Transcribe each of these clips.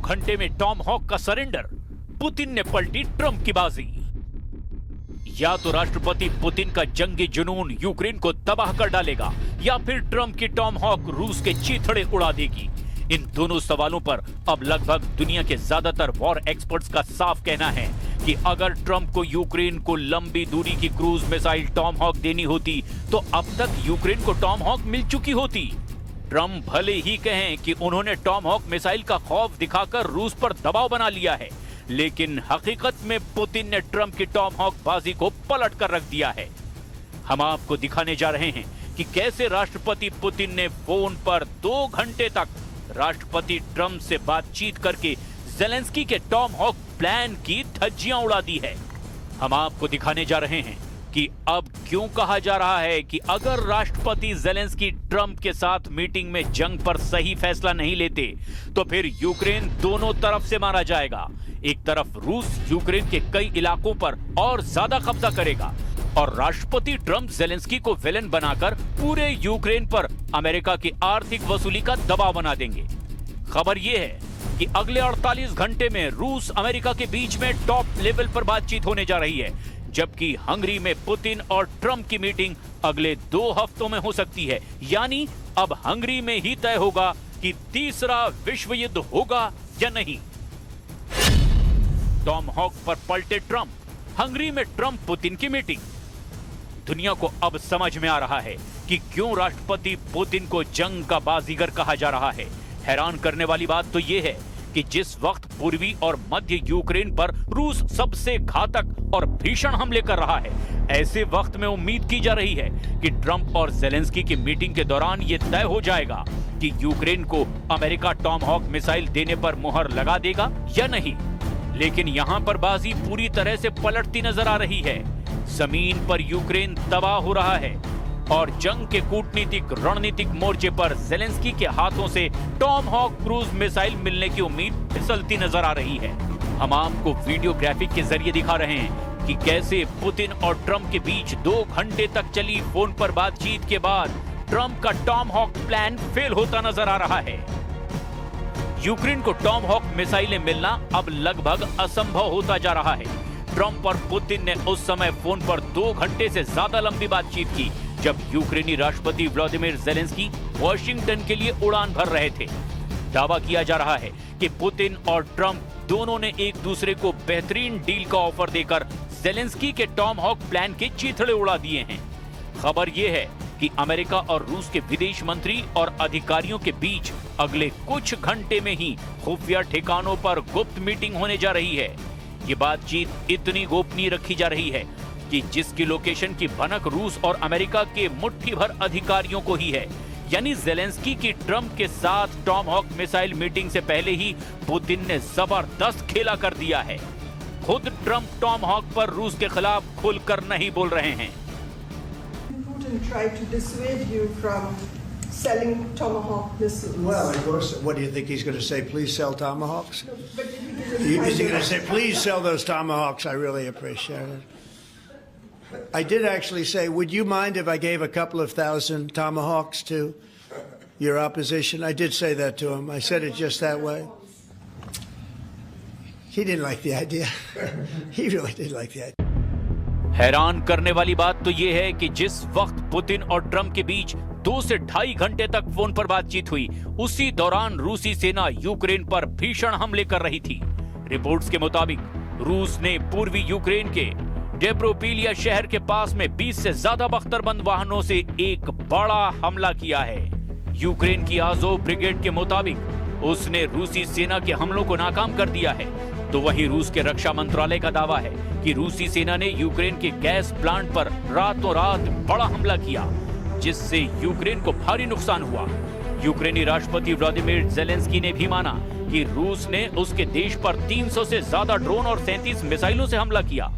घंटे में Tom hoc का सरेंडर, पुतिन ने पलटी ट्रंप की बाजी। या तो राष्ट्रपति पुतिन का जंगी जुनून यूक्रेन को तबाह कर डालेगा या फिर ट्रंप की टॉम हॉक रूस के चीथड़े उड़ा देगी। इन दोनों सवालों पर अब लगभग दुनिया के ज्यादातर वॉर एक्सपर्ट्स का साफ कहना है कि अगर ट्रंप को यूक्रेन को लंबी दूरी की क्रूज मिसाइल टॉम हॉक देनी होती तो अब तक यूक्रेन को टॉम हॉक मिल चुकी होती। ट्रंप भले ही कहें कि उन्होंने टॉम हॉक मिसाइल का खौफ दिखाकर रूस पर दबाव बना लिया है, लेकिन हकीकत में पुतिन ने ट्रंप की टॉम हॉक बाजी को पलट कर रख दिया है। हम आपको दिखाने जा रहे हैं कि कैसे राष्ट्रपति पुतिन ने फोन पर 2 घंटे तक राष्ट्रपति ट्रंप से बातचीत करके ज़ेलेंस्की के टॉम हॉक प्लान की धज्जियां उड़ा दी है। हम आपको दिखाने जा रहे हैं कि अब क्यों कहा जा रहा है कि अगर राष्ट्रपति ज़ेलेंस्की ट्रंप के साथ मीटिंग में जंग पर सही फैसला नहीं लेते तो फिर यूक्रेन दोनों तरफ से मारा जाएगा। एक तरफ रूस यूक्रेन के कई इलाकों पर और ज्यादा कब्जा करेगा और राष्ट्रपति ट्रंप ज़ेलेंस्की को विलेन बनाकर पूरे यूक्रेन पर अमेरिका की आर्थिक वसूली का दबाव बना देंगे। खबर यह है कि अगले 48 घंटे में रूस अमेरिका के बीच में टॉप लेवल पर बातचीत होने जा रही है, जबकि हंगरी में पुतिन और ट्रंप की मीटिंग अगले 2 हफ्तों में हो सकती है। यानी अब हंगरी में ही तय होगा कि तीसरा विश्व युद्ध होगा या नहीं। टॉम हॉक पर पलटे ट्रंप, हंगरी में ट्रंप पुतिन की मीटिंग। दुनिया को अब समझ में आ रहा है कि क्यों राष्ट्रपति पुतिन को जंग का बाजीगर कहा जा रहा है। हैरान करने वाली बात तो यह है कि जिस वक्त पूर्वी और मध्य यूक्रेन पर रूस सबसे घातक और भीषण हमले कर रहा है, ऐसे वक्त में उम्मीद की जा रही है कि ट्रंप और ज़ेलेंस्की की मीटिंग के दौरान यह तय हो जाएगा कि यूक्रेन को अमेरिका टॉम हॉक मिसाइल देने पर मुहर लगा देगा या नहीं। लेकिन यहां पर बाजी पूरी तरह से पलटती नजर आ रही है। जमीन पर यूक्रेन तबाह हो रहा है और जंग के कूटनीतिक रणनीतिक मोर्चे पर ज़ेलेंस्की के हाथों से टॉम हॉक क्रूज मिसाइल मिलने की उम्मीद फिसलती नजर आ रही है। हम आपको वीडियो ग्राफिक के जरिए दिखा रहे हैं कि कैसे पुतिन और ट्रंप के बीच 2 घंटे तक चली फोन पर बातचीत के बाद ट्रंप का टॉम हॉक प्लान फेल होता नजर आ रहा है। यूक्रेन को टॉम हॉक मिसाइलें मिलना अब लगभग असंभव होता जा रहा है। ट्रंप और पुतिन ने उस समय फोन पर 2 घंटे से ज्यादा लंबी बातचीत की जब यूक्रेनी राष्ट्रपति व्लादिमीर ज़ेलेंस्की वॉशिंगटन के लिए उड़ान भर रहे थे। दावा किया जा रहा है कि पुतिन और ट्रंप दोनों ने एक दूसरे को बेहतरीन डील का ऑफर देकर ज़ेलेंस्की के टॉम हॉक प्लान के चीथड़े उड़ा दिए हैं। खबर यह है कि अमेरिका और रूस के विदेश मंत्री और अधिकारियों के बीच अगले कुछ घंटे में ही खुफिया ठिकानों पर गुप्त मीटिंग होने जा रही है। ये बातचीत इतनी गोपनीय रखी जा रही है कि जिसकी लोकेशन की भनक रूस और अमेरिका के मुट्ठी भर अधिकारियों को ही है। यानी ज़ेलेंस्की की ट्रंप के साथ टॉम हॉक मिसाइल मीटिंग से पहले ही पुतिन ने जबरदस्त खेला कर दिया है। खुद ट्रंप टॉम हॉक पर रूस के खिलाफ खुलकर नहीं बोल रहे हैं। Tried to dissuade you from selling Tomahawk missiles. Well, of course. What do you think he's going to say? Please sell Tomahawks? No, but Is he going to say, please sell those Tomahawks? I really appreciate it. I did actually say, would you mind if I gave a couple of thousand Tomahawks to your opposition? I did say that to him. I said it just that way. He didn't like the idea. He really didn't like the idea. हैरान करने वाली बात तो यह है कि जिस वक्त पुतिन और ट्रंप के बीच 2 से 2.5 घंटे तक फोन पर बातचीत हुई, उसी दौरान रूसी सेना यूक्रेन पर भीषण हमले कर रही थी। रिपोर्ट्स के मुताबिक रूस ने पूर्वी यूक्रेन के डेब्रोपिलिया शहर के पास में 20 से ज्यादा बख्तरबंद वाहनों से एक बड़ा हमला किया है। यूक्रेन की आज़ोव ब्रिगेड के मुताबिक उसने रूसी सेना के हमलों को नाकाम कर दिया है। तो वहीं रूस के रक्षा मंत्रालय का दावा है कि रूसी सेना ने यूक्रेन के गैस प्लांट पर रातों रात बड़ा हमला किया, जिससे यूक्रेन को भारी नुकसान हुआ। यूक्रेनी राष्ट्रपति व्लादिमीर ज़ेलेंस्की ने भी माना कि रूस ने उसके देश पर 300 से ज्यादा ड्रोन और 37 मिसाइलों से हमला किया।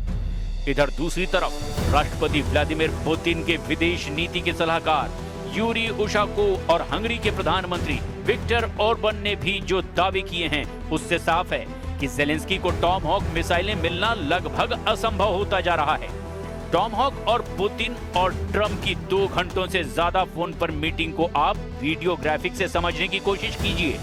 इधर दूसरी तरफ राष्ट्रपति व्लादिमीर पुतिन के विदेश नीति के सलाहकार यूरी उशाको और हंगरी के प्रधानमंत्री विक्टर ऑर्बन ने भी जो दावे किए हैं, उससे साफ है कि ज़ेलेंस्की को टॉम हॉक मिसाइलें मिलना लगभग असंभव होता जा रहा है। टॉम हॉक और पुतिन और ट्रंप की 2 घंटों से ज्यादा फोन पर मीटिंग को आप वीडियो ग्राफिक से समझने की कोशिश कीजिए।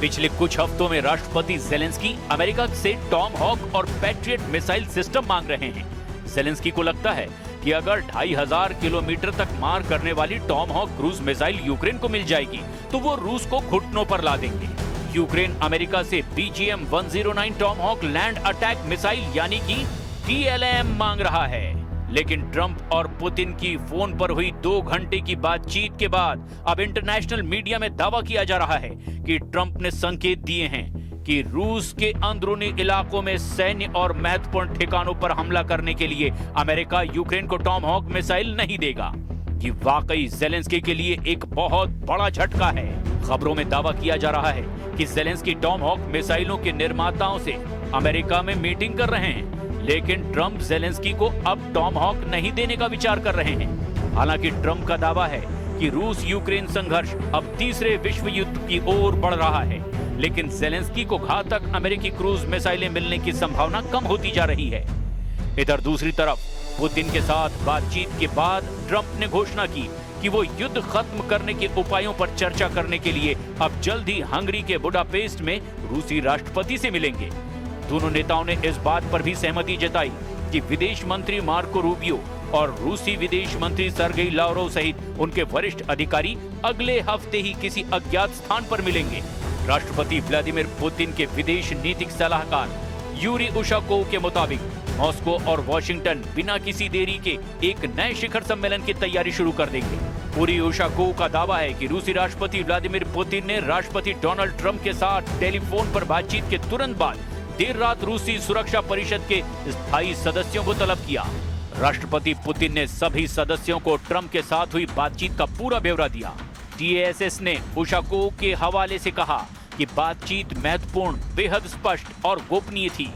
पिछले कुछ हफ्तों में राष्ट्रपति जेलेंस्की अमेरिका से टॉम हॉक और पैट्रियट मिसाइल सिस्टम मांग रहे हैं। जेलेंस्की को लगता है कि अगर 2500 किलोमीटर तक मार करने वाली Tomahawk cruise missile Ukraine को मिल जाएगी तो वो रूस को घुटनों पर ला देंगे। यूक्रेन अमेरिका से BGM-109 Tomahawk land attack missile यानी कि TLM मांग रहा है, लेकिन ट्रंप और पुतिन की फोन पर हुई 2 घंटे की बातचीत के बाद अब इंटरनेशनल मीडिया में दावा किया जा रहा है कि ट्रंप ने संकेत दिए हैं कि रूस के अंदरूनी इलाकों में सैन्य और महत्वपूर्ण ठिकानों पर हमला करने के लिए अमेरिका यूक्रेन को टॉम हॉक मिसाइल नहीं देगा। ये वाकई जेलेंस्की के लिए एक बहुत बड़ा झटका है। खबरों में दावा किया जा रहा है कि जेलेंस्की टॉम हॉक मिसाइलों के निर्माताओं से अमेरिका में मीटिंग कर रहे हैं, लेकिन ट्रंप जेलेंस्की को अब टॉम हॉक नहीं देने का विचार कर रहे हैं। हालांकि ट्रंप का दावा है कि रूस यूक्रेन संघर्ष अब तीसरे विश्व युद्ध की ओर बढ़ रहा है, लेकिन जेलेंस्की को घातक अमेरिकी क्रूज मिसाइलें मिलने की संभावना कम होती जा रही है। इधर दूसरी तरफ पुतिन के साथ बातचीत के बाद ट्रंप ने घोषणा की कि वो युद्ध खत्म करने के उपायों पर चर्चा करने के लिए अब जल्द ही हंगरी के बुडापेस्ट में रूसी राष्ट्रपति से मिलेंगे। दोनों नेताओं ने इस बात पर भी सहमति जताई कि विदेश मंत्री मार्को रूबियो और रूसी विदेश मंत्री सर्गेई लाव्रोव सहित उनके वरिष्ठ अधिकारी अगले हफ्ते ही किसी अज्ञात स्थान पर मिलेंगे। राष्ट्रपति व्लादिमीर पुतिन के विदेश नीतिक सलाहकार यूरी उशाकोव के मुताबिक मॉस्को और वॉशिंगटन बिना किसी देरी के एक नए शिखर सम्मेलन की तैयारी शुरू कर देंगे। पूरी उशाकोव का दावा है कि रूसी राष्ट्रपति व्लादिमीर पुतिन ने राष्ट्रपति डोनाल्ड ट्रंप के साथ टेलीफोन पर बातचीत के तुरंत बाद देर रात रूसी सुरक्षा परिषद के स्थायी सदस्यों को तलब किया। राष्ट्रपति पुतिन ने सभी सदस्यों को ट्रंप के साथ हुई बातचीत का पूरा ब्यौरा दिया। TASS ने उशाकोव के हवाले से कहा कि बातचीत महत्वपूर्ण, बेहद स्पष्ट और गोपनीय थी।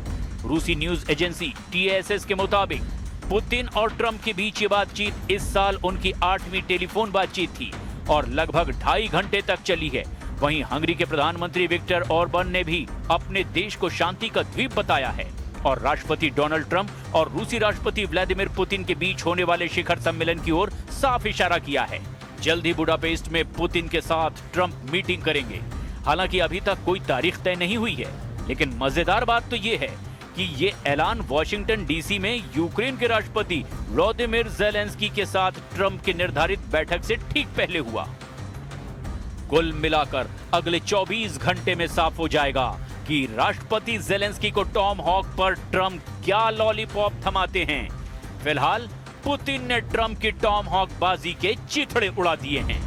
रूसी न्यूज एजेंसी TASS के मुताबिक पुतिन और ट्रंप के बीच ये बातचीत इस साल उनकी 8वीं टेलीफोन बातचीत थी और लगभग 2.5 घंटे तक चली है। वहीं हंगरी के प्रधानमंत्री विक्टर ऑर्बन ने भी अपने देश को शांति का द्वीप बताया है और राष्ट्रपति डोनाल्ड ट्रंप और रूसी राष्ट्रपति व्लादिमीर पुतिन के बीच होने वाले शिखर सम्मेलन की ओर साफ इशारा किया है। जल्द ही बुडापेस्ट में पुतिन के साथ ट्रंप मीटिंग करेंगे। हालांकि अभी तक कोई तारीख तय नहीं हुई है, लेकिन मजेदार बात तो ये है कि ये ऐलान वॉशिंगटन DC में यूक्रेन के राष्ट्रपति व्लादिमीर जेलेंस्की के साथ ट्रंप की निर्धारित बैठक से ठीक पहले हुआ। कुल मिलाकर अगले 24 घंटे में साफ हो जाएगा कि राष्ट्रपति जेलेंस्की को टॉम हॉक पर ट्रंप क्या लॉलीपॉप थमाते हैं। फिलहाल पुतिन ने ट्रंप की टॉम हॉक बाजी के चिथड़े उड़ा दिए हैं।